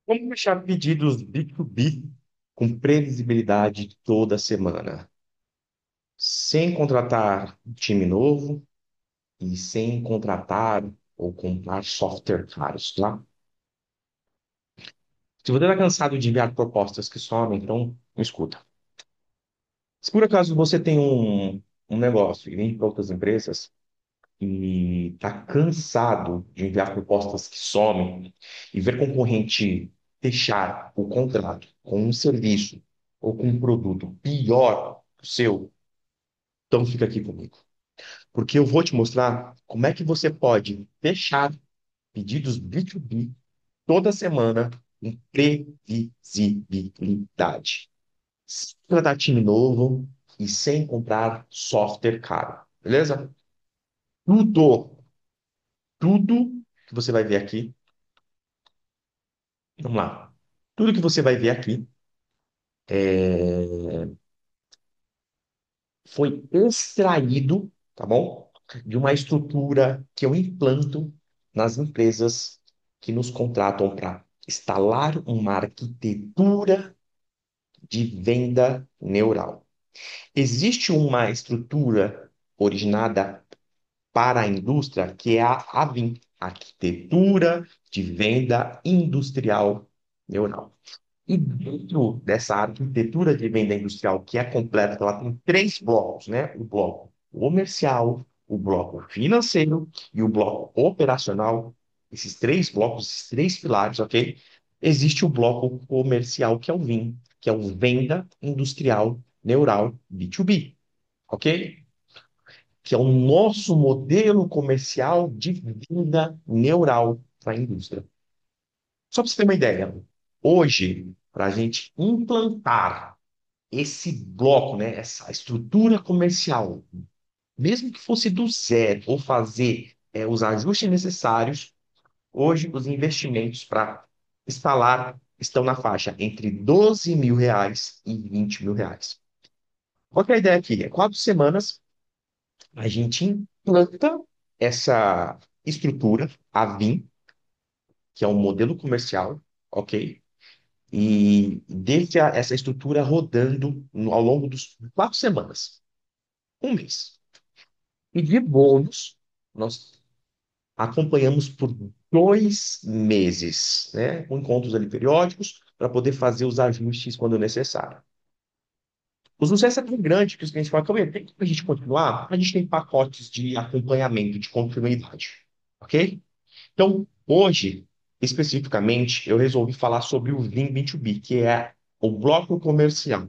Como fechar pedidos B2B com previsibilidade toda semana, sem contratar um time novo e sem contratar ou comprar software caros, tá? Se você está cansado de enviar propostas que somem, então me escuta. Se por acaso você tem um negócio e vende para outras empresas e está cansado de enviar propostas que somem e ver concorrente fechar o contrato com um serviço ou com um produto pior que o seu, então fica aqui comigo. Porque eu vou te mostrar como é que você pode fechar pedidos B2B toda semana com previsibilidade. Sem contratar time novo e sem comprar software caro. Beleza? Tudo, tudo que você vai ver aqui. Vamos lá. Tudo que você vai ver aqui foi extraído, tá bom? De uma estrutura que eu implanto nas empresas que nos contratam para instalar uma arquitetura de venda neural. Existe uma estrutura originada para a indústria que é a AVIN, Arquitetura de Venda Industrial Neural. E dentro dessa arquitetura de venda industrial, que é completa, ela tem três blocos, né? O bloco comercial, o bloco financeiro e o bloco operacional. Esses três blocos, esses três pilares, ok? Existe o bloco comercial, que é o VIN, que é o Venda Industrial Neural B2B, ok? Que é o nosso modelo comercial de venda neural para a indústria. Só para você ter uma ideia, hoje, para a gente implantar esse bloco, né, essa estrutura comercial, mesmo que fosse do zero, ou fazer os ajustes necessários, hoje os investimentos para instalar estão na faixa entre R$ 12.000 e R$ 20.000. Qual que é a ideia aqui? É 4 semanas a gente implanta essa estrutura, a VIM, que é um modelo comercial, ok? E deixa essa estrutura rodando ao longo dos 4 semanas, um mês. E de bônus, nós acompanhamos por 2 meses, né? Com encontros ali periódicos, para poder fazer os ajustes quando necessário. O sucesso é tão grande que os clientes falam, Cauê, tem como a gente continuar? A gente tem pacotes de acompanhamento, de continuidade, ok? Então, hoje, especificamente, eu resolvi falar sobre o Vim B2B, que é o bloco comercial.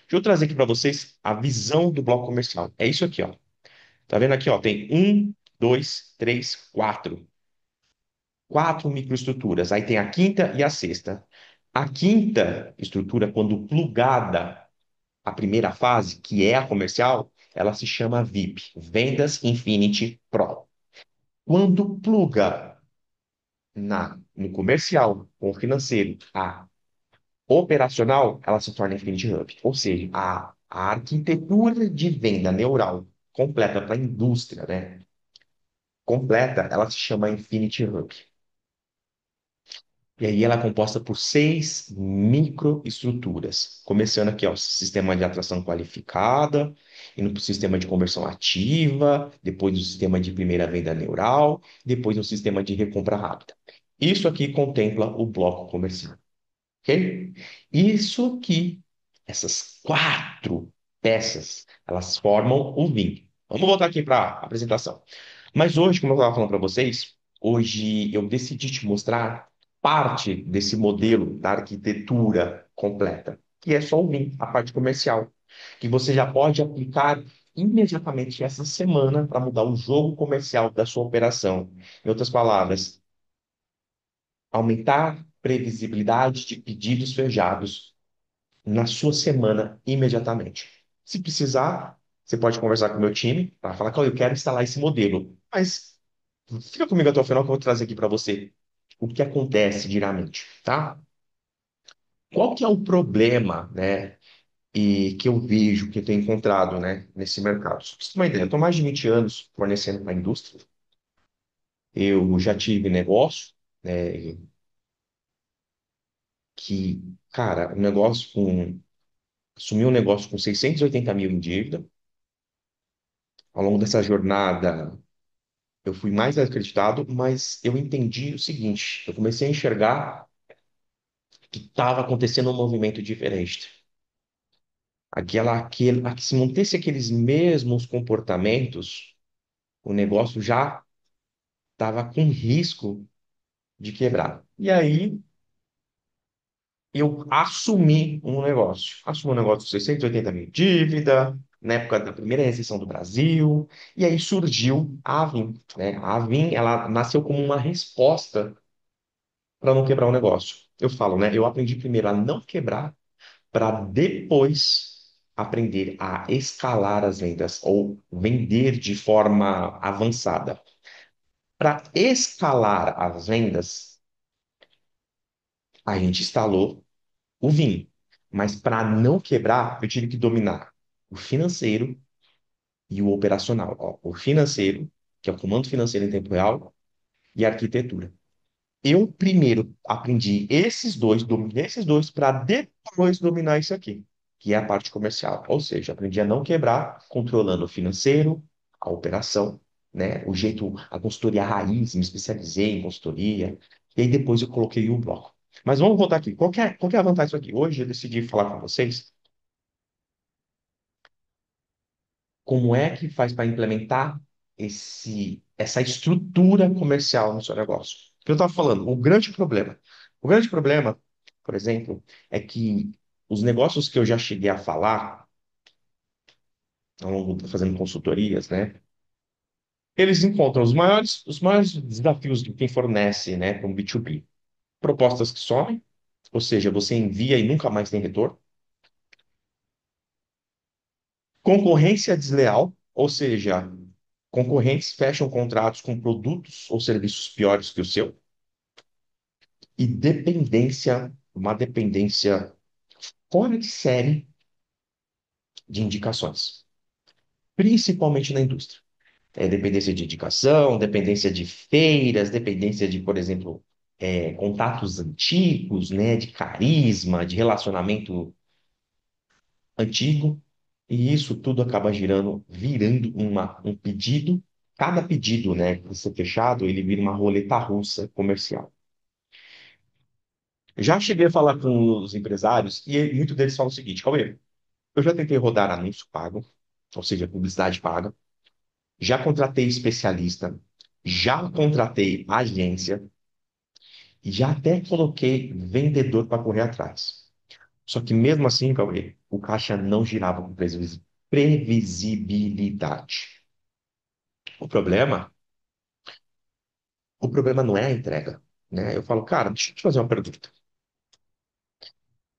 Deixa eu trazer aqui para vocês a visão do bloco comercial. É isso aqui, ó. Tá vendo aqui, ó? Tem um, dois, três, quatro. Quatro microestruturas. Aí tem a quinta e a sexta. A quinta estrutura, quando plugada à primeira fase, que é a comercial, ela se chama VIP, Vendas Infinity Pro. Quando pluga no comercial, com o financeiro, a operacional, ela se torna Infinity Hub. Ou seja, a arquitetura de venda neural completa para a indústria, né? Completa, ela se chama Infinity Hub. E aí ela é composta por 6 microestruturas. Começando aqui, ó, sistema de atração qualificada, indo para o sistema de conversão ativa, depois o sistema de primeira venda neural, depois o sistema de recompra rápida. Isso aqui contempla o bloco comercial. Ok? Isso que essas quatro peças, elas formam o vinho. Vamos voltar aqui para a apresentação. Mas hoje, como eu estava falando para vocês, hoje eu decidi te mostrar parte desse modelo da arquitetura completa, que é só o vinho, a parte comercial, que você já pode aplicar imediatamente essa semana para mudar o jogo comercial da sua operação. Em outras palavras, aumentar previsibilidade de pedidos fechados na sua semana imediatamente. Se precisar, você pode conversar com o meu time para falar que eu quero instalar esse modelo. Mas fica comigo até o final que eu vou trazer aqui para você o que acontece diariamente, tá? Qual que é o problema, né, e que eu vejo, que eu tenho encontrado, né, nesse mercado? Só pra você ter uma ideia, eu estou mais de 20 anos fornecendo para a indústria. Eu já tive negócio, né, que, cara, o negócio com. Assumi um negócio com 680 mil em dívida. Ao longo dessa jornada, eu fui mais acreditado, mas eu entendi o seguinte: eu comecei a enxergar que estava acontecendo um movimento diferente. Se mantesse aqueles mesmos comportamentos, o negócio já estava com risco de quebrar. E aí eu assumi um negócio. Assumi um negócio de 680 mil de dívida, na época da primeira recessão do Brasil, e aí surgiu a Avin, né? A Avin, ela nasceu como uma resposta para não quebrar o negócio. Eu falo, né? Eu aprendi primeiro a não quebrar para depois aprender a escalar as vendas ou vender de forma avançada. Para escalar as vendas, a gente instalou o vinho. Mas para não quebrar, eu tive que dominar o financeiro e o operacional. Ó, o financeiro, que é o comando financeiro em tempo real, e a arquitetura. Eu primeiro aprendi esses dois, dominei esses dois, para depois dominar isso aqui, que é a parte comercial. Ou seja, aprendi a não quebrar, controlando o financeiro, a operação, né? O jeito, a consultoria raiz, me especializei em consultoria, e aí depois eu coloquei o bloco. Mas vamos voltar aqui. Qual que é a vantagem disso aqui? Hoje eu decidi falar com vocês como é que faz para implementar essa estrutura comercial no seu negócio. O que eu estava falando, o grande problema, por exemplo, é que os negócios que eu já cheguei a falar, ao longo fazendo consultorias, né, eles encontram os maiores desafios de quem fornece, né, para um B2B. Propostas que somem, ou seja, você envia e nunca mais tem retorno. Concorrência desleal, ou seja, concorrentes fecham contratos com produtos ou serviços piores que o seu. E dependência, uma dependência fora de série de indicações, principalmente na indústria. Dependência de indicação, dependência de feiras, dependência de, por exemplo, contatos antigos, né, de carisma, de relacionamento antigo. E isso tudo acaba virando um pedido. Cada pedido, né, que você fechado, ele vira uma roleta russa comercial. Já cheguei a falar com os empresários e muitos deles falam o seguinte: Cauê, eu já tentei rodar anúncio pago, ou seja, publicidade paga, já contratei especialista, já contratei agência e já até coloquei vendedor para correr atrás. Só que mesmo assim, Cauê, o caixa não girava com previsibilidade. O problema, o problema não é a entrega, né? Eu falo, cara, deixa eu te fazer uma pergunta.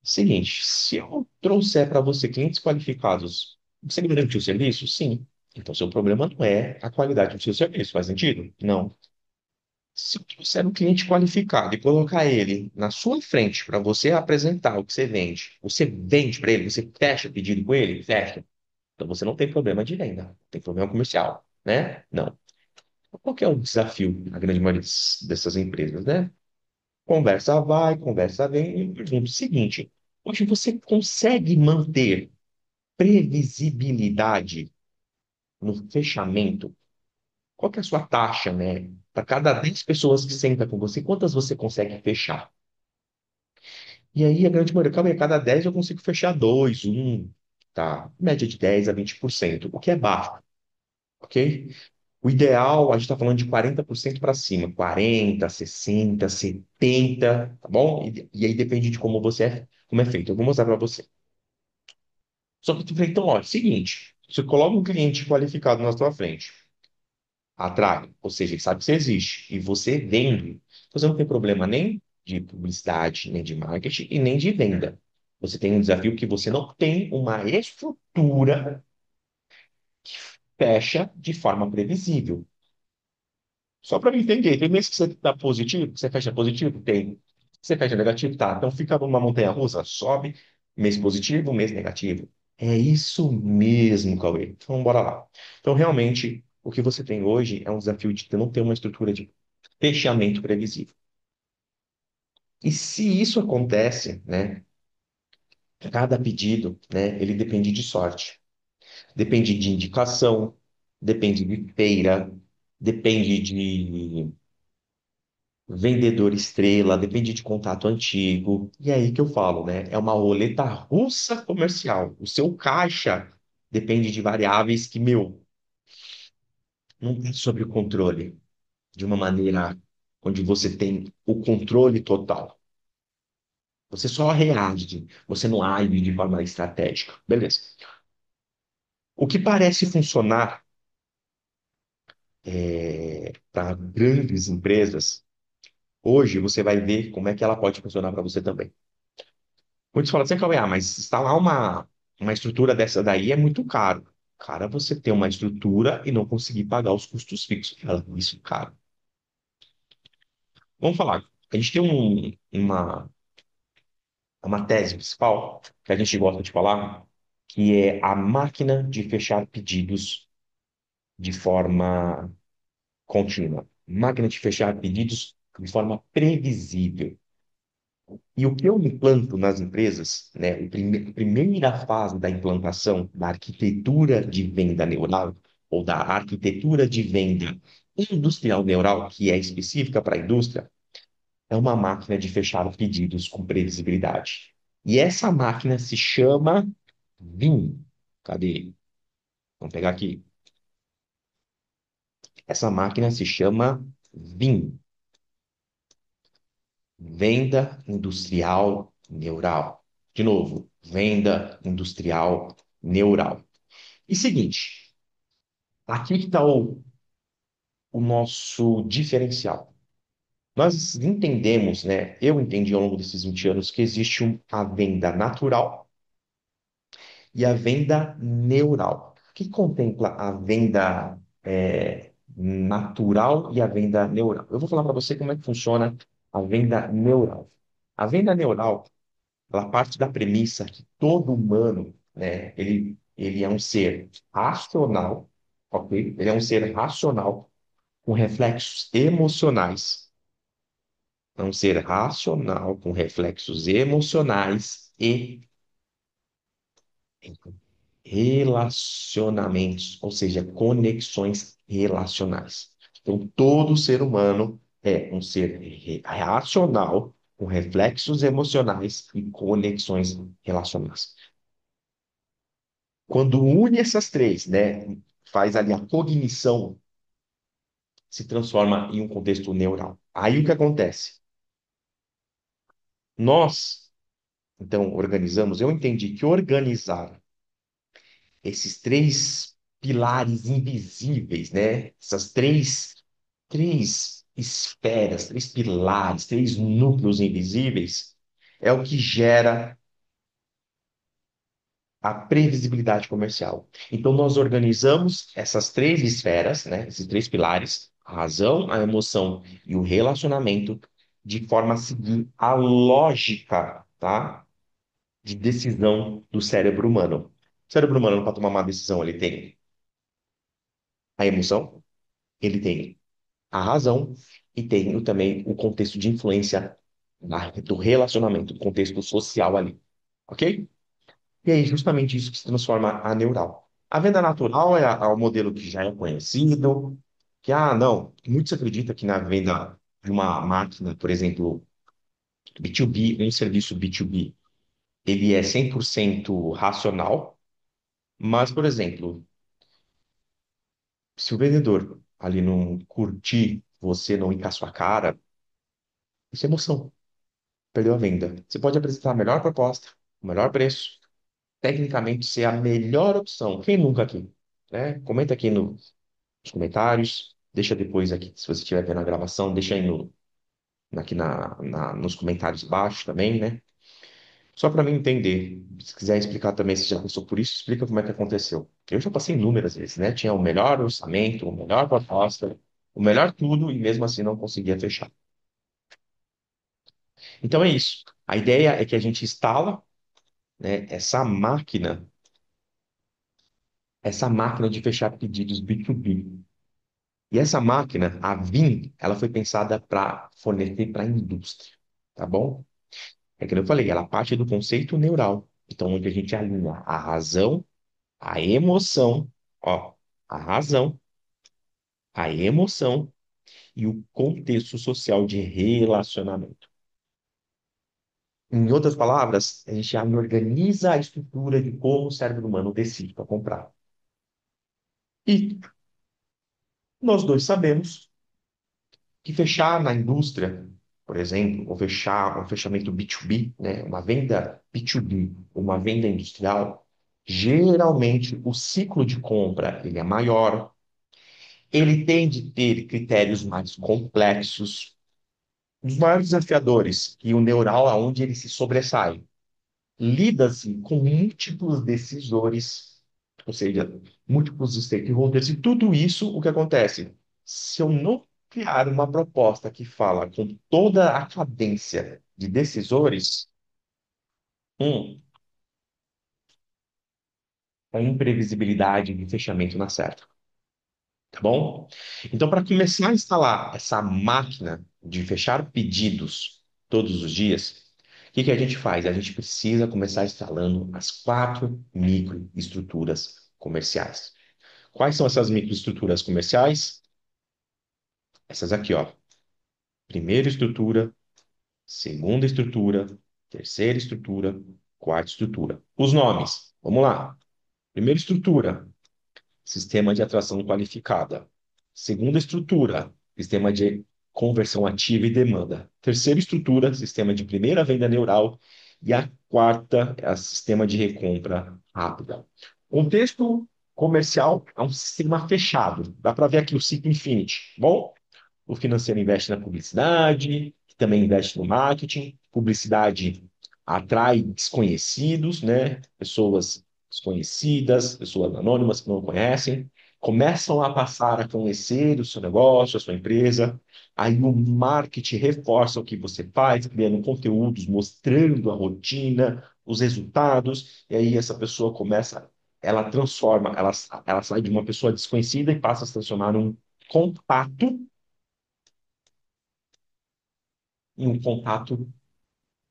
Seguinte, se eu trouxer para você clientes qualificados, você me garante o serviço? Sim. Então, seu problema não é a qualidade do seu serviço. Faz sentido? Não. Se eu trouxer um cliente qualificado e colocar ele na sua frente para você apresentar o que você vende para ele, você fecha pedido com ele? Fecha. Então, você não tem problema de venda, não tem problema comercial, né? Não. Qual que é o desafio na grande maioria dessas empresas, né? Conversa vai, conversa vem, e eu pergunto o seguinte: hoje você consegue manter previsibilidade no fechamento? Qual que é a sua taxa, né? Para cada 10 pessoas que sentam com você, quantas você consegue fechar? E aí, a grande maioria, calma aí, a cada 10 eu consigo fechar 2, um, tá? Média de 10 a 20%, o que é baixo, ok? O ideal, a gente está falando de 40% para cima, 40, 60, 70, tá bom? E aí depende de como é feito. Eu vou mostrar para você. Só que tu falei, então, ó, é o seguinte, você coloca um cliente qualificado na sua frente, atrai, ou seja, ele sabe que você existe, e você vende, você não tem problema nem de publicidade, nem de marketing, e nem de venda. Você tem um desafio que você não tem uma estrutura que fecha de forma previsível. Só para me entender, tem mês que você está positivo, que você fecha positivo? Tem. Você fecha negativo? Tá. Então fica numa montanha russa, sobe, mês positivo, mês negativo. É isso mesmo, Cauê. Então bora lá. Então realmente, o que você tem hoje é um desafio de não ter uma estrutura de fechamento previsível. E se isso acontece, né, cada pedido, né, ele depende de sorte, depende de indicação, depende de feira, depende de vendedor estrela, depende de contato antigo. E é aí que eu falo, né? É uma roleta russa comercial. O seu caixa depende de variáveis que, meu, não está sob o controle de uma maneira onde você tem o controle total. Você só reage, você não age de forma estratégica. Beleza. O que parece funcionar para grandes empresas, hoje você vai ver como é que ela pode funcionar para você também. Muitos falam assim, Cauê, mas instalar uma estrutura dessa daí é muito caro. Cara, você ter uma estrutura e não conseguir pagar os custos fixos. Ela, isso, é caro. Vamos falar. A gente tem uma tese principal que a gente gosta de falar, que é a máquina de fechar pedidos de forma contínua. Máquina de fechar pedidos de forma previsível. E o que eu implanto nas empresas, né, a primeira fase da implantação da arquitetura de venda neural, ou da arquitetura de venda industrial neural, que é específica para a indústria, é uma máquina de fechar pedidos com previsibilidade. E essa máquina se chama VIM. Cadê? Vamos pegar aqui. Essa máquina se chama VIM, Venda Industrial Neural. De novo, venda industrial neural. E seguinte, aqui que está o nosso diferencial. Nós entendemos, né? Eu entendi ao longo desses 20 anos que existe a venda natural e a venda neural. O que contempla a venda natural e a venda neural? Eu vou falar para você como é que funciona a venda neural. A venda neural, ela parte da premissa que todo humano, né, ele é um ser racional, ok? Ele é um ser racional com reflexos emocionais. É um ser racional com reflexos emocionais e relacionamentos, ou seja, conexões relacionais. Então, todo ser humano é um ser racional com reflexos emocionais e conexões relacionais. Quando une essas três, né, faz ali a cognição, se transforma em um contexto neural. Aí o que acontece? Nós, então, organizamos. Eu entendi que organizar esses três pilares invisíveis, né? Essas três esferas, três pilares, três núcleos invisíveis, é o que gera a previsibilidade comercial. Então, nós organizamos essas três esferas, né? Esses três pilares, a razão, a emoção e o relacionamento, de forma a seguir a lógica, tá? De decisão do cérebro humano. O cérebro humano, para tomar uma decisão, ele tem a emoção, ele tem a razão e tem também o contexto de influência do relacionamento, do contexto social ali, ok? E aí, justamente isso que se transforma a neural. A venda natural é o modelo que já é conhecido, que, não, muitos acreditam que na venda de uma máquina, por exemplo, B2B, um serviço B2B, ele é 100% racional, mas, por exemplo, se o vendedor ali não curtir você, não ir com a sua cara, isso é emoção. Perdeu a venda. Você pode apresentar a melhor proposta, o melhor preço, tecnicamente ser a melhor opção. Quem nunca aqui? Né? Comenta aqui nos comentários, deixa depois aqui, se você estiver vendo a gravação, deixa aí aqui nos comentários embaixo também, né? Só para mim entender. Se quiser explicar também, se já passou por isso, explica como é que aconteceu. Eu já passei inúmeras vezes, né? Tinha o melhor orçamento, o melhor proposta, o melhor tudo, e mesmo assim não conseguia fechar. Então é isso. A ideia é que a gente instala, né, essa máquina de fechar pedidos B2B. E essa máquina, a VIM, ela foi pensada para fornecer para a indústria. tá bom? É que eu falei, ela parte do conceito neural. Então, onde a gente alinha a razão, a emoção, ó, a razão, a emoção e o contexto social de relacionamento. Em outras palavras, a gente organiza a estrutura de como o cérebro humano decide para comprar. E nós dois sabemos que fechar na indústria, por exemplo, ou fechar um fechamento B2B, né, uma venda B2B, uma venda industrial, geralmente o ciclo de compra ele é maior, ele tem de ter critérios mais complexos. Um dos maiores desafiadores e o neural aonde ele se sobressai. Lida-se com múltiplos decisores, ou seja, múltiplos stakeholders, e tudo isso, o que acontece? Se eu não criar uma proposta que fala com toda a cadência de decisores, um, a imprevisibilidade de fechamento na certa, tá bom? Então, para começar a instalar essa máquina de fechar pedidos todos os dias, o que que a gente faz? A gente precisa começar instalando as quatro microestruturas comerciais. Quais são essas microestruturas comerciais? Essas aqui, ó. Primeira estrutura, segunda estrutura, terceira estrutura, quarta estrutura. Os nomes. Vamos lá. Primeira estrutura, sistema de atração qualificada. Segunda estrutura, sistema de conversão ativa e demanda. Terceira estrutura, sistema de primeira venda neural. E a quarta é o sistema de recompra rápida. Contexto comercial é um sistema fechado. Dá para ver aqui o ciclo Infinity. Bom, o financeiro investe na publicidade, que também investe no marketing. Publicidade atrai desconhecidos, né? Pessoas desconhecidas, pessoas anônimas que não conhecem, começam a passar a conhecer o seu negócio, a sua empresa. Aí o marketing reforça o que você faz, criando conteúdos, mostrando a rotina, os resultados, e aí essa pessoa começa, ela transforma, ela sai de uma pessoa desconhecida e passa a se transformar num contato em um contato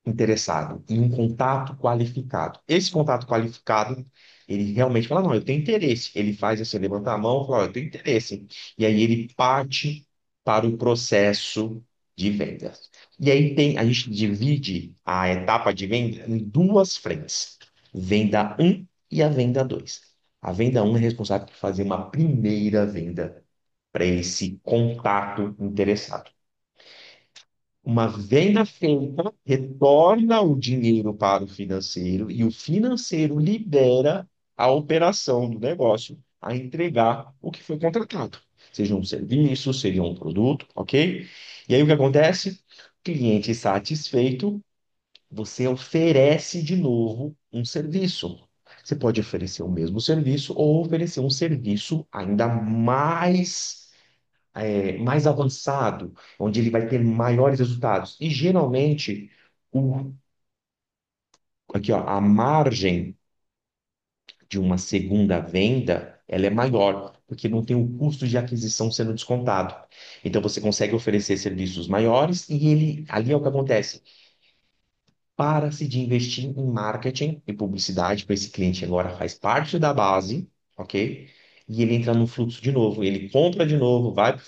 interessado, em um contato qualificado. Esse contato qualificado, ele realmente fala, não, eu tenho interesse. Ele faz assim, levanta a mão e fala, ó, eu tenho interesse. E aí ele parte para o processo de vendas. E aí a gente divide a etapa de venda em duas frentes. Venda um e a venda 2. A venda um é responsável por fazer uma primeira venda para esse contato interessado. Uma venda feita retorna o dinheiro para o financeiro e o financeiro libera a operação do negócio a entregar o que foi contratado, seja um serviço, seja um produto, ok? E aí o que acontece? Cliente satisfeito, você oferece de novo um serviço. Você pode oferecer o mesmo serviço ou oferecer um serviço ainda mais avançado, onde ele vai ter maiores resultados. E geralmente, o, aqui, ó, a margem de uma segunda venda, ela é maior, porque não tem o custo de aquisição sendo descontado. Então você consegue oferecer serviços maiores e ele ali é o que acontece. Para-se de investir em marketing e publicidade para esse cliente agora faz parte da base, ok? E ele entra no fluxo de novo, ele compra de novo, vai para o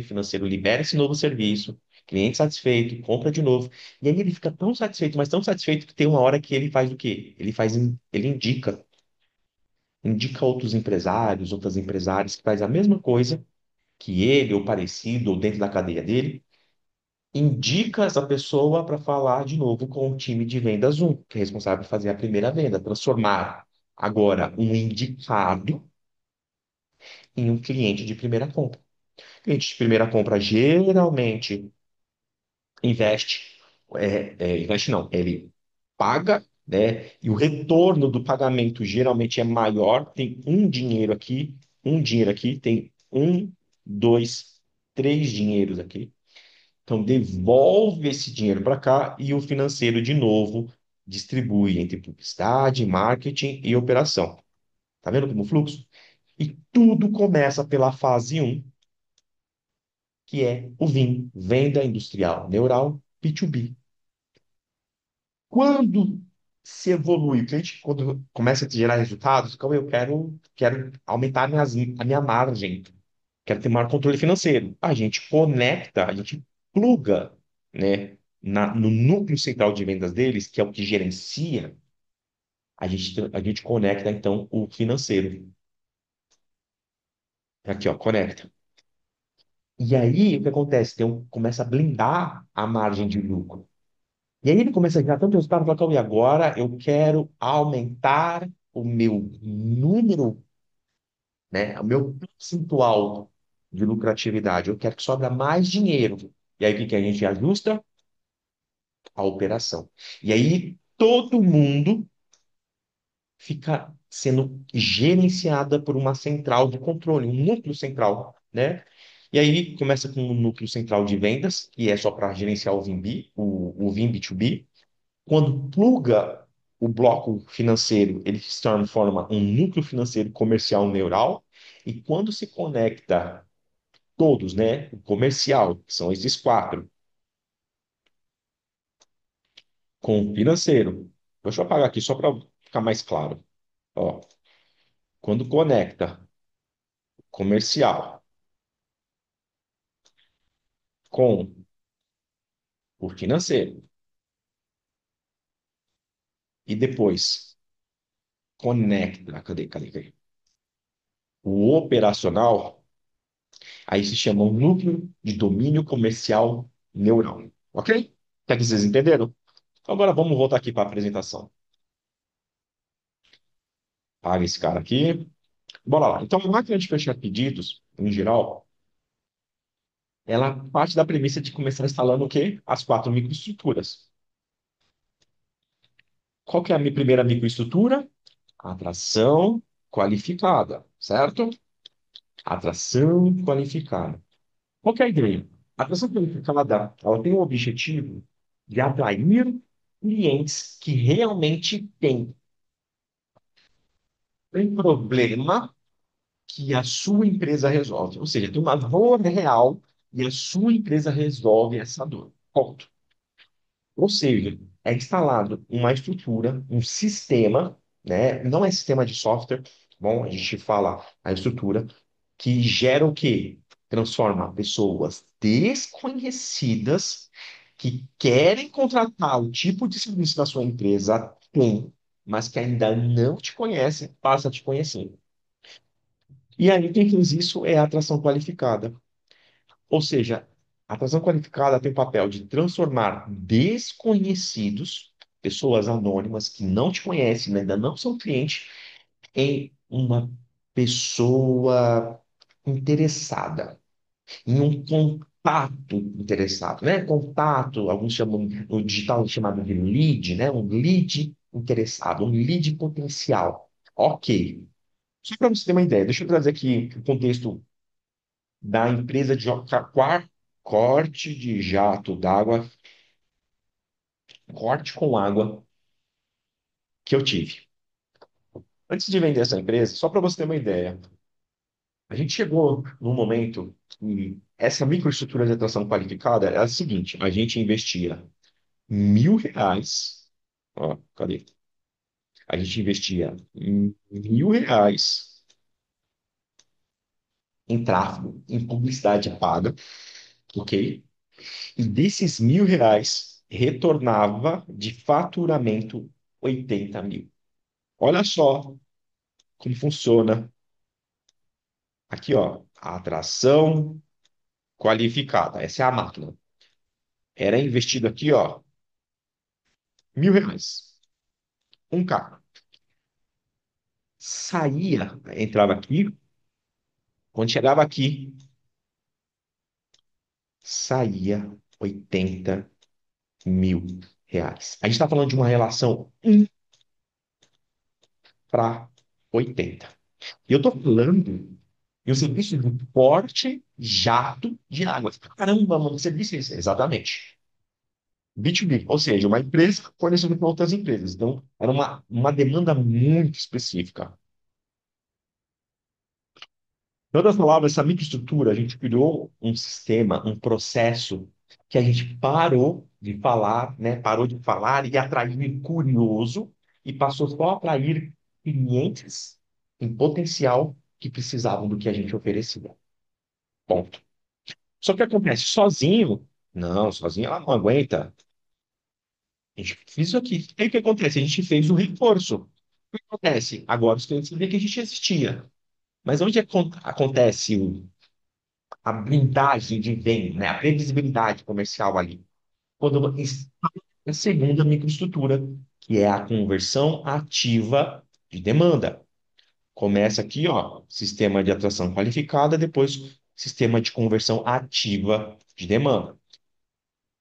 financeiro libera esse novo serviço, cliente satisfeito, compra de novo, e aí ele fica tão satisfeito, mas tão satisfeito que tem uma hora que ele faz o quê? Ele indica outros empresários, outras empresárias que faz a mesma coisa que ele, ou parecido, ou dentro da cadeia dele, indica essa pessoa para falar de novo com o time de vendas um, que é responsável por fazer a primeira venda, transformar agora um indicado em um cliente de primeira compra. Cliente de primeira compra geralmente investe, investe não, ele paga, né? E o retorno do pagamento geralmente é maior. Tem um dinheiro aqui, tem um, dois, três dinheiros aqui. Então, devolve esse dinheiro para cá e o financeiro, de novo, distribui entre publicidade, marketing e operação. Tá vendo como fluxo? E tudo começa pela fase um, que é o VIN, Venda Industrial Neural B2B. Quando se evolui, porque a gente, quando começa a gerar resultados, como eu quero aumentar a minha margem, quero ter maior controle financeiro. A gente conecta, a gente pluga, né, no núcleo central de vendas deles, que é o que gerencia, a gente conecta, então, o financeiro. Aqui, ó, conecta. E aí, o que acontece? Começa a blindar a margem de lucro. E aí ele começa a gerar tanto resultado, fala, "Calma, e agora eu quero aumentar o meu número, né, o meu percentual de lucratividade. Eu quero que sobra mais dinheiro. E aí o que que a gente ajusta? A operação. E aí todo mundo fica sendo gerenciada por uma central de controle, um núcleo central, né? E aí começa com um núcleo central de vendas, que é só para gerenciar o VIMB, o VIM B2B. Quando pluga o bloco financeiro, ele se transforma um núcleo financeiro comercial neural. E quando se conecta todos, né? O comercial, que são esses quatro, com o financeiro. Deixa eu apagar aqui só para ficar mais claro. Ó, quando conecta comercial com o financeiro e depois conecta, cadê? O operacional, aí se chama um núcleo de domínio comercial neural. Ok? Quer que vocês entenderam? Agora vamos voltar aqui para a apresentação. Paga esse cara aqui. Bora lá. Então, a máquina de fechar pedidos, em geral, ela parte da premissa de começar instalando o quê? As quatro microestruturas. Qual que é a minha primeira microestrutura? Atração qualificada, certo? Atração qualificada. Qual que é a ideia? A atração qualificada, ela tem o objetivo de atrair clientes que realmente têm um problema que a sua empresa resolve. Ou seja, tem uma dor real e a sua empresa resolve essa dor. Ponto. Ou seja, é instalado uma estrutura, um sistema, né? Não é sistema de software, bom, a gente fala a estrutura, que gera o quê? Transforma pessoas desconhecidas que querem contratar o tipo de serviço da sua empresa, tem, mas que ainda não te conhece, passa a te conhecer. E aí, quem fez isso é a atração qualificada. Ou seja, a atração qualificada tem o papel de transformar desconhecidos, pessoas anônimas que não te conhecem, ainda não são clientes, em uma pessoa interessada, em um contato interessado, né? Contato, alguns chamam no digital chamado de lead, né? Um lead interessado, um lead potencial. Ok. Só para você ter uma ideia, deixa eu trazer aqui o contexto da empresa de corte de jato d'água, corte com água que eu tive. Antes de vender essa empresa, só para você ter uma ideia, a gente chegou num momento que essa microestrutura de atração qualificada era a seguinte: a gente investia R$ 1.000, ó, cadê? A gente investia R$ 1.000 em tráfego, em publicidade paga, ok? E desses R$ 1.000 retornava de faturamento 80 mil. Olha só como funciona aqui, ó, a atração qualificada. Essa é a máquina. Era investido aqui, ó, R$ 1.000. Um carro. Saía, entrava aqui, quando chegava aqui, saía 80 mil reais. A gente está falando de uma relação 1 para 80. E eu estou falando de um serviço de porte jato de água. Caramba, mano, que serviço é esse? Exatamente. B2B, ou seja, uma empresa fornecendo para outras empresas. Então, era uma demanda muito específica. Em outras palavras, essa microestrutura, a gente criou um sistema, um processo que a gente parou de falar, né? Parou de falar e atrair curioso e passou só a atrair clientes em potencial que precisavam do que a gente oferecia. Ponto. Só que acontece sozinho? Não, sozinho ela não aguenta. A gente fez isso aqui. Aí o que acontece? A gente fez o reforço. O que acontece? Agora os clientes veem que a gente existia. Mas onde acontece a blindagem de venda, né? A previsibilidade comercial ali? Quando está a segunda microestrutura, que é a conversão ativa de demanda. Começa aqui, ó, sistema de atração qualificada, depois sistema de conversão ativa de demanda.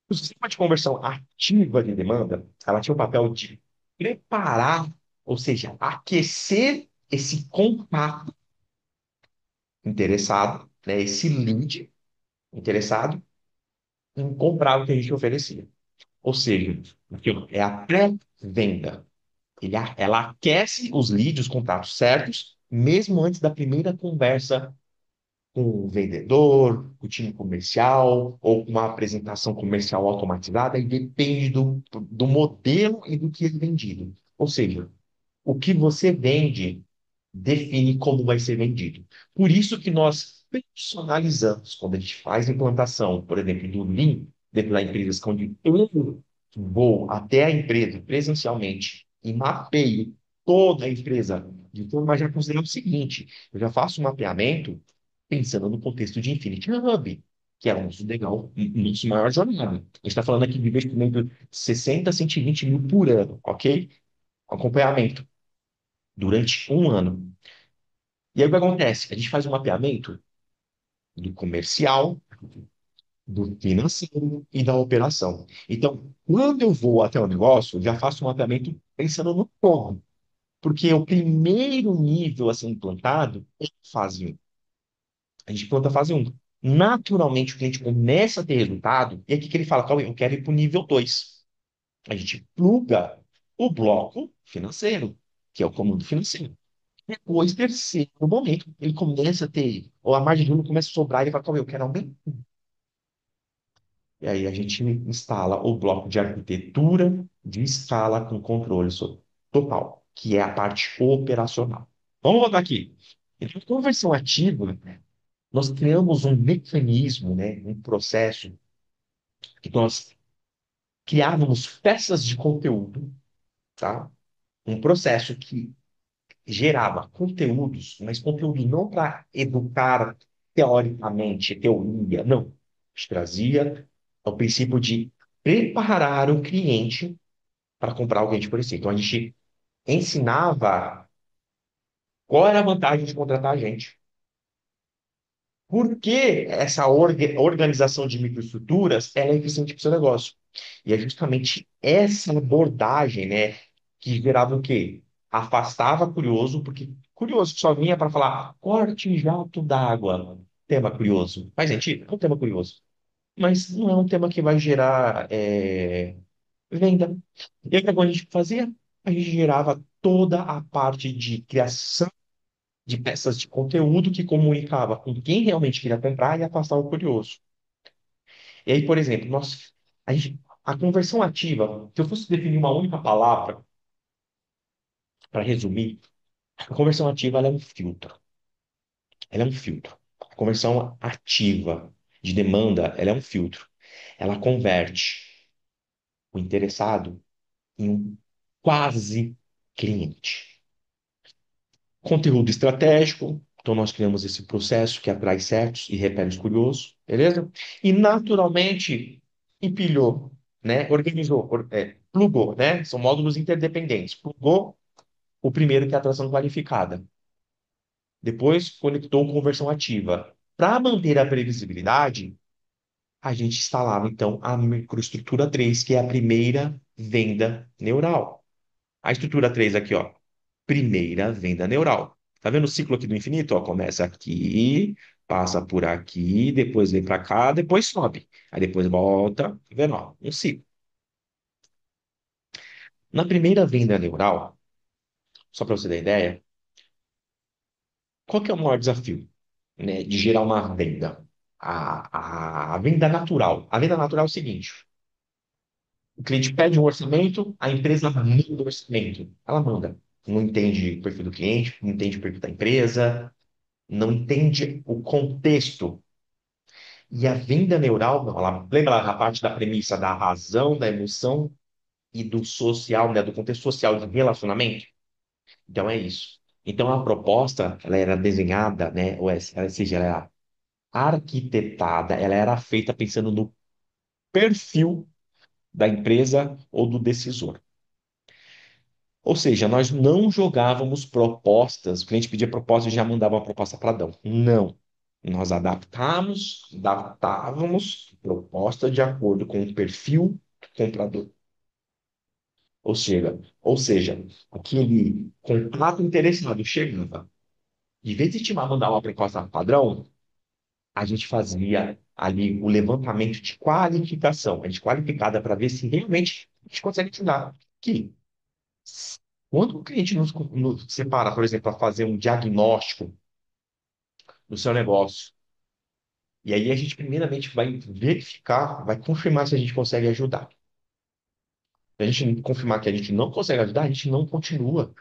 O sistema de conversão ativa de demanda, ela tinha o papel de preparar, ou seja, aquecer esse contato interessado, né, esse lead interessado em comprar o que a gente oferecia. Ou seja, aquilo é a pré-venda. Ela aquece os leads, os contatos certos, mesmo antes da primeira conversa com o vendedor, com o time comercial, ou com uma apresentação comercial automatizada, e depende do modelo e do que é vendido. Ou seja, o que você vende define como vai ser vendido. Por isso que nós personalizamos, quando a gente faz a implantação, por exemplo, do Lean dentro da empresa, onde eu vou até a empresa presencialmente e mapeio toda a empresa de forma já considerar o seguinte, eu já faço um mapeamento pensando no contexto de Infinity Hub, que é o nosso legal, nosso maior jornada. A gente está falando aqui de investimento de 60 a 120 mil por ano, ok? Acompanhamento durante um ano. E aí o que acontece? A gente faz um mapeamento do comercial, do financeiro e da operação. Então, quando eu vou até o negócio, eu já faço um mapeamento pensando no todo. Porque o primeiro nível a ser implantado é a fase 1. A gente implanta a fase 1. Naturalmente, o cliente começa a ter resultado, e aqui que ele fala, Cauê, eu quero ir para o nível 2. A gente pluga o bloco financeiro, que é o comando financeiro. Depois, terceiro momento, ele começa a ter, ou a margem de lucro começa a sobrar, ele fala, Cauê, eu quero aumentar. E aí a gente instala o bloco de arquitetura de escala com controle total, que é a parte operacional. Vamos voltar aqui. Então, conversão ativa, nós criamos um mecanismo, né, um processo que nós criávamos peças de conteúdo, tá? Um processo que gerava conteúdos, mas conteúdo não para educar teoricamente, teoria, não. A gente trazia o princípio de preparar o cliente para comprar o que a gente oferecia. Então, a gente ensinava qual era a vantagem de contratar a gente. Por que essa organização de microestruturas ela é eficiente para o seu negócio? E é justamente essa abordagem, né, que gerava o quê? Afastava curioso, porque curioso que só vinha para falar corte jato d'água. Tema curioso. Faz sentido? É um tema curioso. Mas não é um tema que vai gerar venda. E aí, o que a gente fazia? A gente gerava toda a parte de criação de peças de conteúdo que comunicava com quem realmente queria comprar e afastava o curioso. E aí, por exemplo, a conversão ativa, se eu fosse definir uma única palavra para resumir, a conversão ativa ela é um filtro. Ela é um filtro. A conversão ativa de demanda, ela é um filtro. Ela converte o interessado em um quase cliente. Conteúdo estratégico. Então, nós criamos esse processo que atrai certos e repele os curiosos, beleza? E, naturalmente, empilhou, né? Organizou, plugou, né? São módulos interdependentes. Plugou o primeiro, que é a atração qualificada. Depois, conectou conversão ativa. Para manter a previsibilidade, a gente instalava, então, a microestrutura 3, que é a primeira venda neural. A estrutura 3 aqui, ó. Primeira venda neural. Tá vendo o ciclo aqui do infinito? Ó, começa aqui, passa por aqui, depois vem para cá, depois sobe. Aí depois volta, tá vendo? Ó, um ciclo. Na primeira venda neural, só para você ter ideia, qual que é o maior desafio, né, de gerar uma venda? a venda natural. A venda natural é o seguinte: o cliente pede um orçamento, a empresa manda o orçamento. Ela manda. Não entende o perfil do cliente, não entende o perfil da empresa, não entende o contexto. E a venda neural, não, ela lembra lá a parte da premissa da razão, da emoção e do social, né, do contexto social de relacionamento? Então é isso. Então a proposta, ela era desenhada, né, ou seja, ela era arquitetada, ela era feita pensando no perfil da empresa ou do decisor. Ou seja, nós não jogávamos propostas, o cliente pedia proposta e já mandava uma proposta para Adão. Não. Nós adaptávamos proposta de acordo com o perfil do comprador. Ou seja, aquele contrato interessado chegava. Em vez de te mandar uma proposta padrão, a gente fazia ali o levantamento de qualificação. A gente qualificada para ver se realmente a gente consegue te dar. Que quando o cliente nos separa, por exemplo, para fazer um diagnóstico do seu negócio, e aí a gente primeiramente vai verificar, vai confirmar se a gente consegue ajudar. Se a gente confirmar que a gente não consegue ajudar, a gente não continua.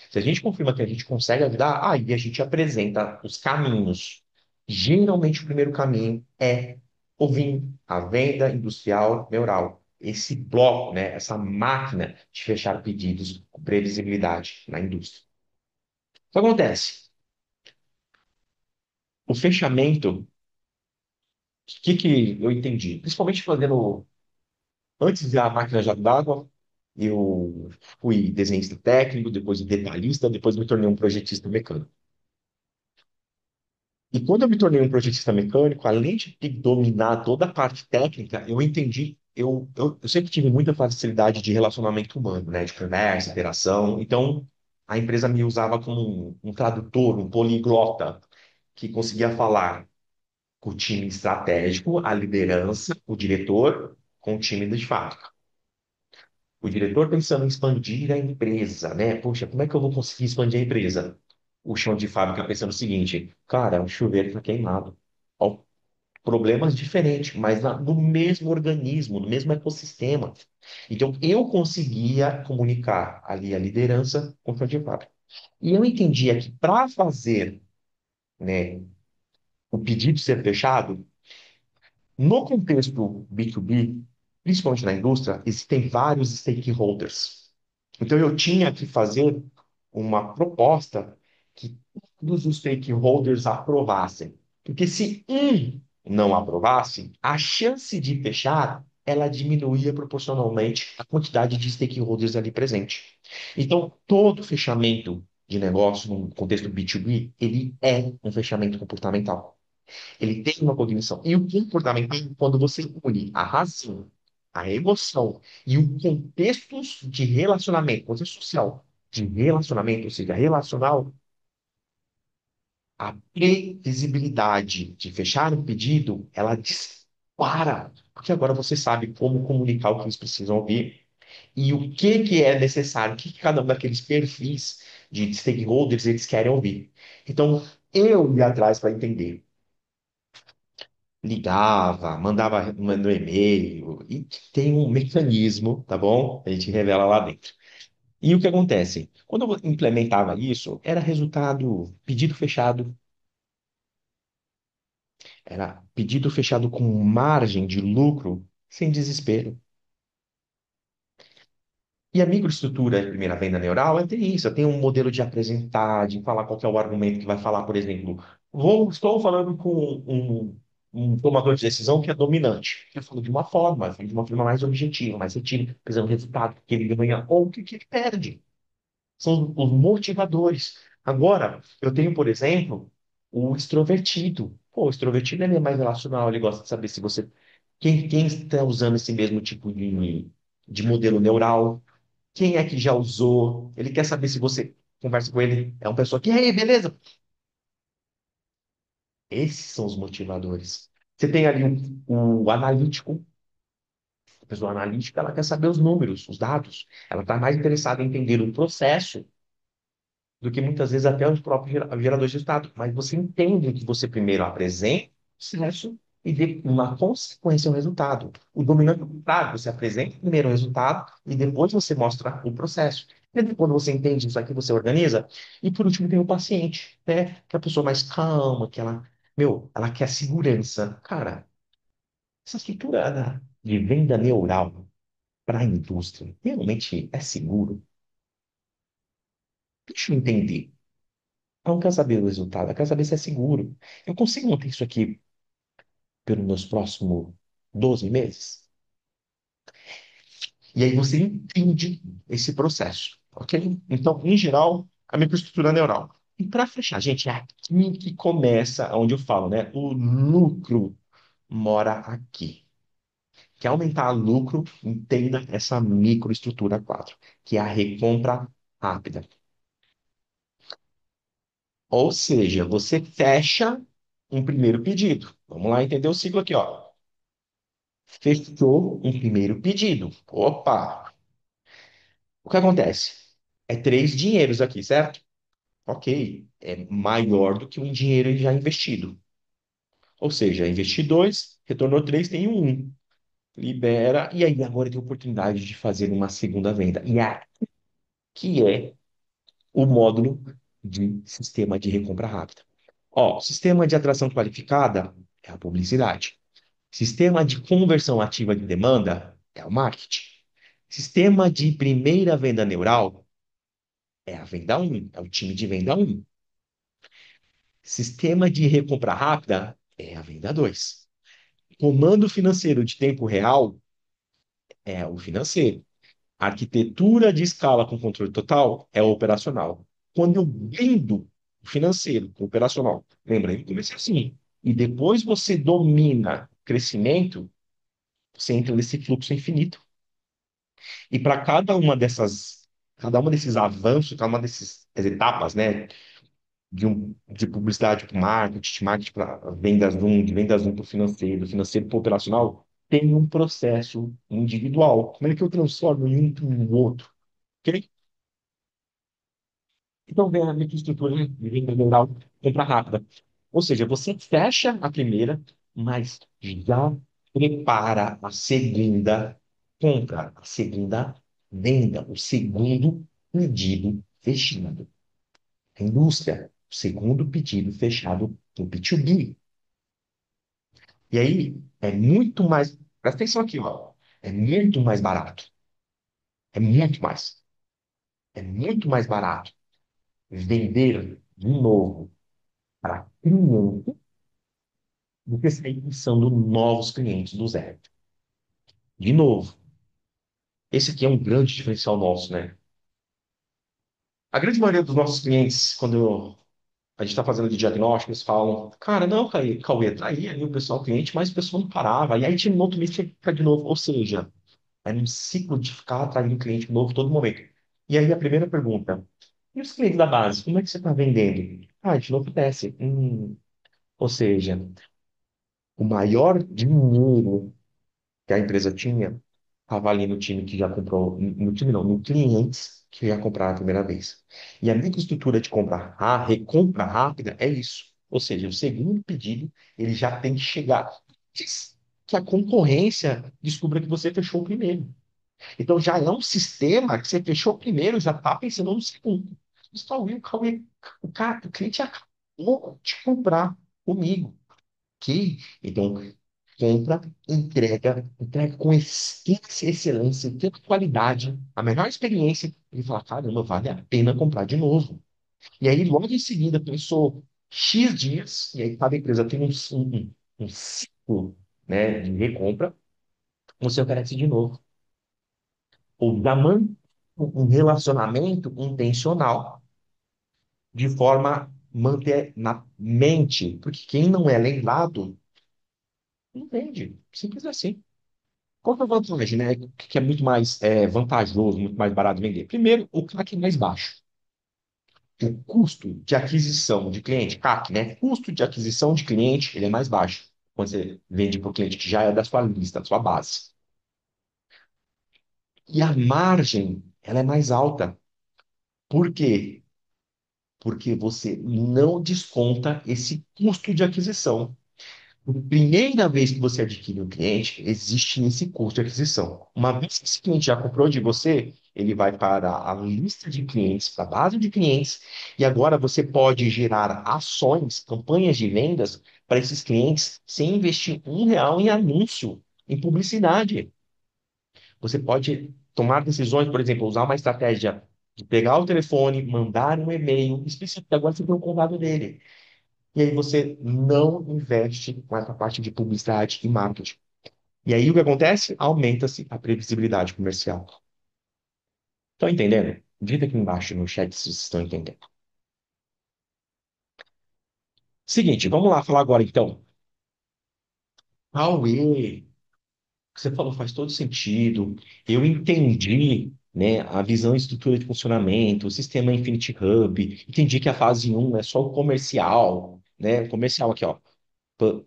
Se a gente confirma que a gente consegue ajudar, aí a gente apresenta os caminhos. Geralmente, o primeiro caminho é o vinho, a venda industrial neural. Esse bloco, né, essa máquina de fechar pedidos com previsibilidade na indústria. O que acontece? O fechamento, o que eu entendi? Principalmente fazendo, antes da máquina já d'água, eu fui desenhista técnico, depois detalhista, depois me tornei um projetista mecânico. E quando eu me tornei um projetista mecânico, além de ter que dominar toda a parte técnica, eu entendi. Eu sempre tive muita facilidade de relacionamento humano, né? De conversa, interação. Então, a empresa me usava como um tradutor, um poliglota, que conseguia falar com o time estratégico, a liderança, o diretor, com o time de fábrica. O diretor pensando em expandir a empresa, né? Poxa, como é que eu vou conseguir expandir a empresa? O chão de fábrica pensando o seguinte, cara, o chuveiro está queimado. Ó, problemas diferentes, mas no mesmo organismo, no mesmo ecossistema. Então, eu conseguia comunicar ali a liderança com o chão de fábrica. E eu entendia que para fazer, né, o pedido ser fechado, no contexto B2B, principalmente na indústria, existem vários stakeholders. Então, eu tinha que fazer uma proposta que todos os stakeholders aprovassem. Porque se um não aprovasse, a chance de fechar, ela diminuía proporcionalmente a quantidade de stakeholders ali presente. Então, todo fechamento de negócio no contexto B2B, ele é um fechamento comportamental. Ele tem uma cognição. E o comportamental, quando você une a razão, a emoção e o contexto de relacionamento, contexto social de relacionamento, ou seja, relacional, a previsibilidade de fechar um pedido, ela dispara. Porque agora você sabe como comunicar o que eles precisam ouvir e o que é necessário, o que cada um daqueles perfis de stakeholders eles querem ouvir. Então, eu ia atrás para entender ligava, mandava e-mail, e tem um mecanismo, tá bom? A gente revela lá dentro. E o que acontece? Quando eu implementava isso, era resultado pedido fechado, era pedido fechado com margem de lucro sem desespero. E a microestrutura de primeira venda neural é ter isso. Eu tenho um modelo de apresentar, de falar qual que é o argumento que vai falar, por exemplo, estou falando com um tomador de decisão que é dominante. Eu falo de uma forma mais objetiva, mais retiva, pensando no resultado que ele ganha ou o que ele perde. São os motivadores. Agora, eu tenho, por exemplo, o extrovertido. Pô, o extrovertido ele é mais relacional, ele gosta de saber se você. Quem está usando esse mesmo tipo de modelo neural? Quem é que já usou? Ele quer saber se você conversa com ele. É uma pessoa que, ei, beleza? Esses são os motivadores. Você tem ali o analítico. A pessoa analítica, ela quer saber os números, os dados. Ela está mais interessada em entender o processo do que muitas vezes até os próprios geradores de dados. Mas você entende o que você primeiro apresenta processo e de uma consequência, o resultado. O dominante é o contrário, você apresenta primeiro o resultado e depois você mostra o processo. E aí, quando você entende isso aqui, você organiza. E por último tem o paciente, né? Que é a pessoa mais calma, que ela, meu, ela quer segurança. Cara, essa estrutura de venda neural para a indústria realmente é seguro? Deixa eu entender. Eu não quero saber o resultado, eu quero saber se é seguro. Eu consigo manter isso aqui pelos meus próximos 12 meses? E aí você entende esse processo, ok? Então, em geral, a microestrutura neural. E para fechar, gente, é aqui que começa onde eu falo, né? O lucro mora aqui. Quer aumentar o lucro? Entenda essa microestrutura 4, que é a recompra rápida. Ou seja, você fecha um primeiro pedido. Vamos lá entender o ciclo aqui, ó. Fechou um primeiro pedido. Opa! O que acontece? É três dinheiros aqui, certo? Ok. É maior do que um dinheiro já investido. Ou seja, investi dois, retornou três, tem um. Libera, e aí agora tem oportunidade de fazer uma segunda venda. E aqui é o módulo de sistema de recompra rápida. Ó, sistema de atração qualificada é a publicidade. Sistema de conversão ativa de demanda é o marketing. Sistema de primeira venda neural é a venda um, é o time de venda um. Sistema de recompra rápida é a venda 2. Comando financeiro de tempo real é o financeiro. Arquitetura de escala com controle total é o operacional. Quando eu blindo o financeiro, o operacional, lembra, eu comecei assim. E depois você domina o crescimento, você entra nesse fluxo infinito. E para cada uma desses avanços, cada uma dessas etapas, né, de publicidade para marketing, de marketing para vendas um, de vendas um para o financeiro, do financeiro para o operacional, tem um processo individual. Como é que eu transformo em um para o outro? Ok? Então vem a microestrutura, né, de venda neural, compra rápida. Ou seja, você fecha a primeira, mas já prepara a segunda compra, a segunda venda, o segundo pedido fechado. A indústria, o segundo pedido fechado no B2B. E aí é muito mais. Presta atenção aqui, ó. É muito mais barato. É muito mais. É muito mais barato vender de novo para cliente do que sair pensando novos clientes do zero. De novo, esse aqui é um grande diferencial nosso, né? A grande maioria dos nossos clientes, quando a gente está fazendo de diagnóstico, eles falam, cara, não, Cauê, tá aí o pessoal cliente, mas o pessoal não parava. E aí tinha no outro mês tinha que ficar de novo. Ou seja, era um ciclo de ficar atraindo cliente novo todo momento. E aí a primeira pergunta, e os clientes da base, como é que você está vendendo? Ah, a gente não oferece. Ou seja, o maior dinheiro que a empresa tinha estava ali no time que já comprou, no time não, no clientes que já compraram a primeira vez. E a microestrutura de compra, a recompra rápida é isso. Ou seja, o segundo pedido, ele já tem que chegar antes que a concorrência descubra que você fechou o primeiro. Então já é um sistema que você fechou o primeiro, já está pensando no segundo. O cliente acabou de comprar comigo. Ok? Então, compra, entrega com excelência, tanta qualidade, a melhor experiência, e fala, caramba, vale a pena comprar de novo. E aí, logo em seguida, pensou X dias, e aí cada empresa tem um ciclo, né, de recompra, você oferece de novo. Ou dá um relacionamento intencional, de forma a manter na mente, porque quem não é lembrado, não vende. Simples assim. Qual que é a vantagem, né? Que é muito mais vantajoso, muito mais barato de vender? Primeiro, o CAC é mais baixo. O custo de aquisição de cliente, CAC, né? Custo de aquisição de cliente, ele é mais baixo. Quando você vende para o cliente que já é da sua lista, da sua base. E a margem, ela é mais alta. Por quê? Porque você não desconta esse custo de aquisição. Primeira vez que você adquire um cliente, existe esse custo de aquisição. Uma vez que esse cliente já comprou de você, ele vai para a lista de clientes, para a base de clientes, e agora você pode gerar ações, campanhas de vendas para esses clientes sem investir R$ 1 em anúncio, em publicidade. Você pode tomar decisões, por exemplo, usar uma estratégia de pegar o telefone, mandar um e-mail específico, agora você tem o contato dele. E aí você não investe mais na parte de publicidade e marketing. E aí o que acontece? Aumenta-se a previsibilidade comercial. Estão entendendo? Digita aqui embaixo no chat se vocês estão entendendo. Seguinte, vamos lá falar agora então. Cauê, o que você falou faz todo sentido. Eu entendi, né, a visão e estrutura de funcionamento, o sistema Infinity Hub. Entendi que a fase um é só o comercial, né? O comercial aqui, ó.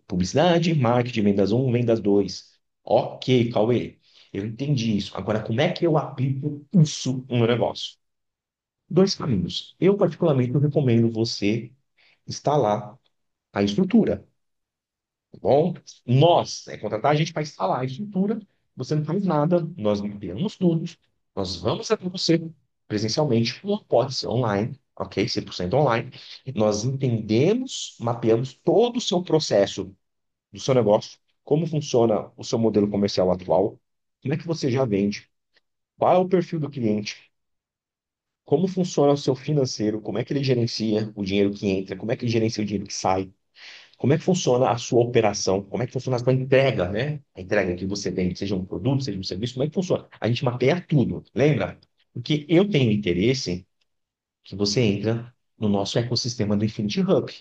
Publicidade, marketing, vendas um, vendas 2. Ok, Cauê. Eu entendi isso. Agora, como é que eu aplico isso no meu negócio? Dois caminhos. Eu, particularmente, eu recomendo você instalar a estrutura. Tá bom? Nós, contratar a gente para instalar a estrutura, você não faz nada, nós mapeamos tudo, nós vamos até você presencialmente, ou pode ser online, ok? 100% online. Nós entendemos, mapeamos todo o seu processo do seu negócio, como funciona o seu modelo comercial atual, como é que você já vende, qual é o perfil do cliente, como funciona o seu financeiro, como é que ele gerencia o dinheiro que entra, como é que ele gerencia o dinheiro que sai, como é que funciona a sua operação, como é que funciona a sua entrega, né? A entrega que você vende, seja um produto, seja um serviço, como é que funciona? A gente mapeia tudo, lembra? Porque eu tenho interesse que você entra no nosso ecossistema do Infinity Hub.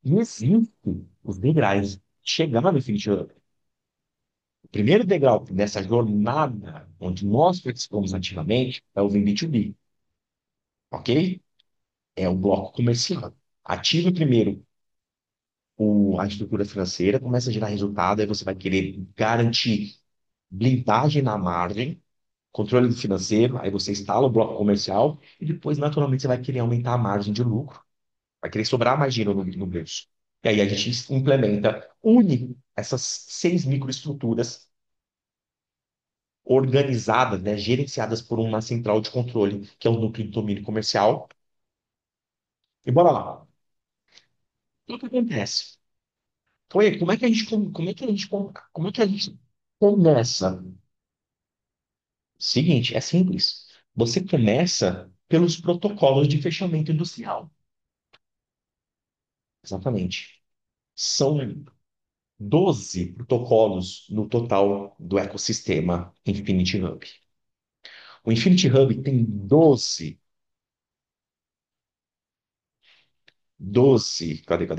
E existem os degraus de chegar no Infinity Hub. O primeiro degrau dessa jornada, onde nós participamos ativamente, é o Vem B2B, ok? É o bloco comercial. Ativa primeiro a estrutura financeira, começa a gerar resultado, aí você vai querer garantir blindagem na margem, controle do financeiro, aí você instala o bloco comercial e depois, naturalmente, você vai querer aumentar a margem de lucro, vai querer sobrar mais dinheiro no bolso. E aí a gente implementa, une essas 6 microestruturas organizadas, né, gerenciadas por uma central de controle, que é o núcleo de domínio comercial. E bora lá. O que acontece? Então, aí, como é que a gente, como é que a gente, como é que a gente começa? Seguinte, é simples. Você começa pelos protocolos de fechamento industrial. Exatamente. São 12 protocolos no total do ecossistema Infinity Hub. O Infinity Hub tem 12,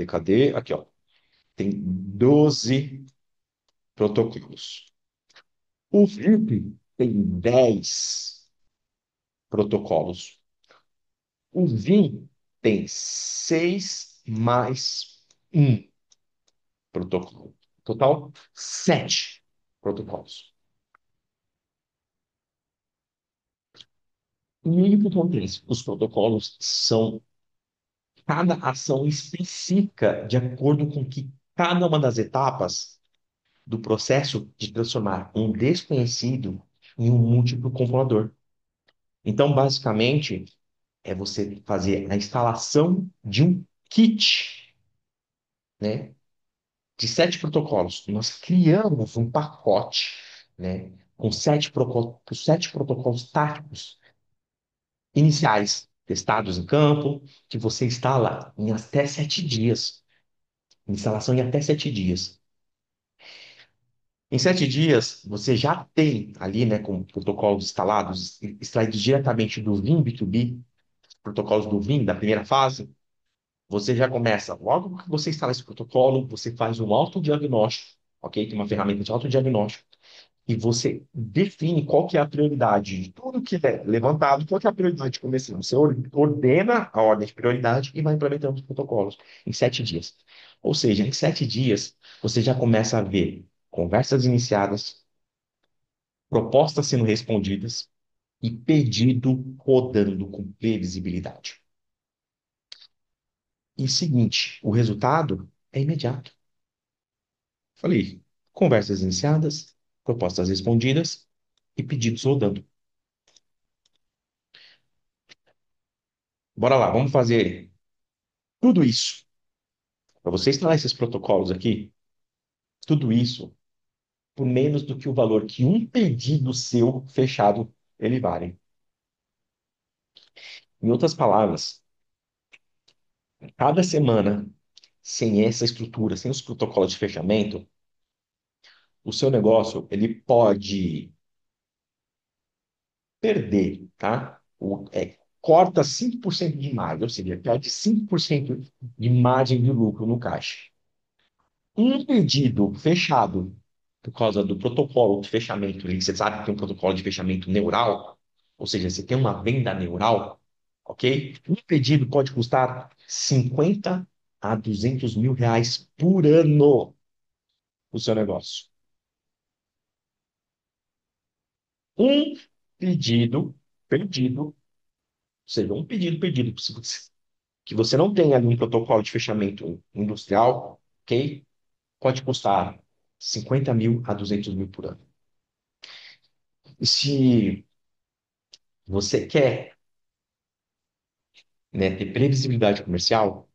cadê? Aqui, ó. Tem 12 protocolos. O VIP tem 10 protocolos. O VIM tem 6 mais um protocolo. Total, 7 protocolos. E aí o que acontece? Os protocolos são cada ação específica de acordo com que cada uma das etapas do processo de transformar um desconhecido em um múltiplo comprador. Então, basicamente, é você fazer a instalação de um kit, né, de 7 protocolos. Nós criamos um pacote, né, com 7 protocolos táticos iniciais, testados em campo, que você instala em até 7 dias. Instalação em até 7 dias. Em 7 dias, você já tem ali, né, com protocolos instalados, extraídos diretamente do Vim B2B, protocolos do Vim, da primeira fase. Você já começa, logo que você instala esse protocolo, você faz um autodiagnóstico, ok? Tem uma ferramenta de autodiagnóstico, e você define qual que é a prioridade de tudo que é levantado, qual que é a prioridade de começar. Você ordena a ordem de prioridade e vai implementando os protocolos em 7 dias. Ou seja, em 7 dias, você já começa a ver conversas iniciadas, propostas sendo respondidas e pedido rodando com previsibilidade. E seguinte, o resultado é imediato. Falei, conversas iniciadas, propostas respondidas e pedidos rodando. Bora lá, vamos fazer tudo isso. Para você instalar esses protocolos aqui, tudo isso por menos do que o valor que um pedido seu fechado ele vale. Em outras palavras, cada semana, sem essa estrutura, sem os protocolos de fechamento, o seu negócio ele pode perder, tá? Corta 5% de margem, ou seja, perde 5% de margem de lucro no caixa. Um pedido fechado por causa do protocolo de fechamento, e você sabe que tem um protocolo de fechamento neural, ou seja, você tem uma venda neural, ok? Um pedido pode custar 50 a 200 mil reais por ano o seu negócio. Um pedido perdido, ou seja, um pedido perdido, que você não tem ali um protocolo de fechamento industrial, ok? Pode custar 50 mil a 200 mil por ano. E se você quer, né, ter previsibilidade comercial,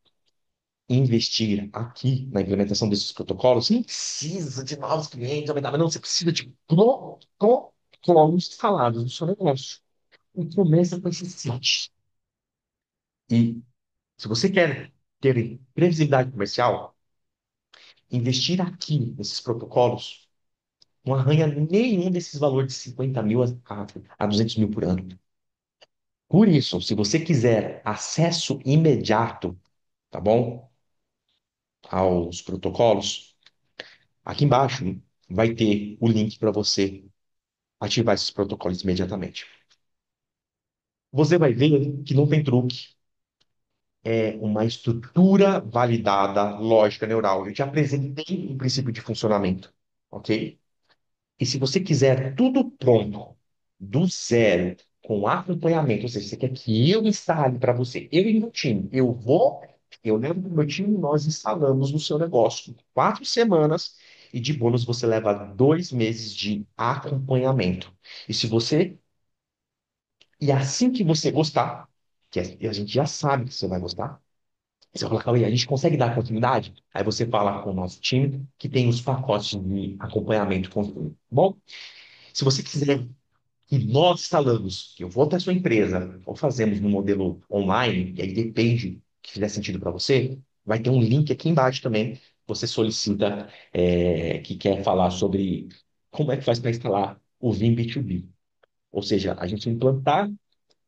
investir aqui na implementação desses protocolos, você não precisa de novos clientes, aumentar, mas não, você precisa de protocolos instalados no seu negócio. E começa com esses 7. E se você quer ter previsibilidade comercial, investir aqui nesses protocolos não arranha nenhum desses valores de 50 mil a 200 mil por ano. Por isso, se você quiser acesso imediato, tá bom? Aos protocolos, aqui embaixo vai ter o link para você ativar esses protocolos imediatamente. Você vai ver que não tem truque. É uma estrutura validada, lógica neural. Eu te apresentei o princípio de funcionamento, ok? E se você quiser tudo pronto, do zero, com acompanhamento, ou seja, você quer que eu instale para você, eu e meu time, eu levo o meu time, nós instalamos no seu negócio 4 semanas e de bônus você leva 2 meses de acompanhamento. E se você, e assim que você gostar, a gente já sabe que você vai gostar, você fala, Cauê, a gente consegue dar continuidade? Aí você fala com o nosso time que tem os pacotes de acompanhamento contínuo. Bom, se você quiser que nós instalamos, que eu vou até a sua empresa, ou fazemos no modelo online, e aí depende que fizer sentido para você, vai ter um link aqui embaixo também. Você solicita, que quer falar sobre como é que faz para instalar o Vim B2B. Ou seja, a gente implantar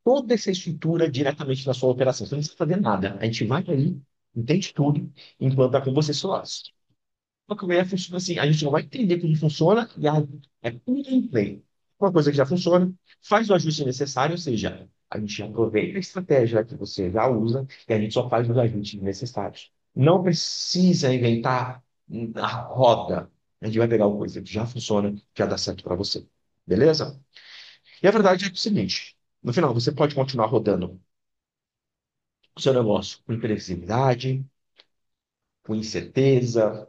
toda essa estrutura diretamente na sua operação. Você não precisa fazer nada. A gente vai aí, entende tudo, e implanta com você só. Só que o EA funciona assim, a gente não vai entender como funciona e é tudo gameplay. Uma coisa que já funciona, faz o ajuste necessário, ou seja, a gente aproveita a estratégia que você já usa e a gente só faz os ajustes necessários. Não precisa inventar a roda. A gente vai pegar uma coisa que já funciona, que já dá certo para você. Beleza? E a verdade é que é o seguinte, no final, você pode continuar rodando o seu negócio com imprevisibilidade, com incerteza,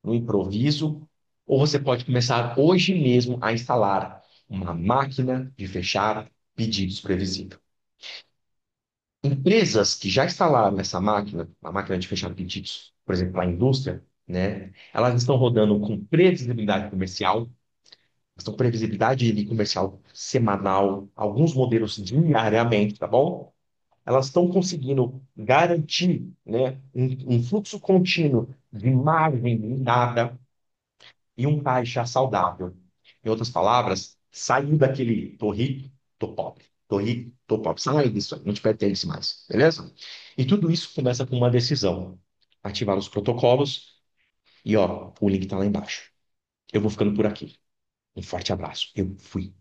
no improviso, ou você pode começar hoje mesmo a instalar uma máquina de fechar pedidos previsível. Empresas que já instalaram essa máquina, a máquina de fechar pedidos, por exemplo, a indústria, né, elas estão rodando com previsibilidade comercial, estão com previsibilidade de comercial semanal, alguns modelos diariamente, tá bom? Elas estão conseguindo garantir, né, um fluxo contínuo de margem blindada e um caixa saudável. Em outras palavras, saiu daquele tô rico, tô pobre. Tô rico, tô pobre. Sai disso, aí, não te pertence mais, beleza? E tudo isso começa com uma decisão. Ativar os protocolos e, ó, o link tá lá embaixo. Eu vou ficando por aqui. Um forte abraço. Eu fui.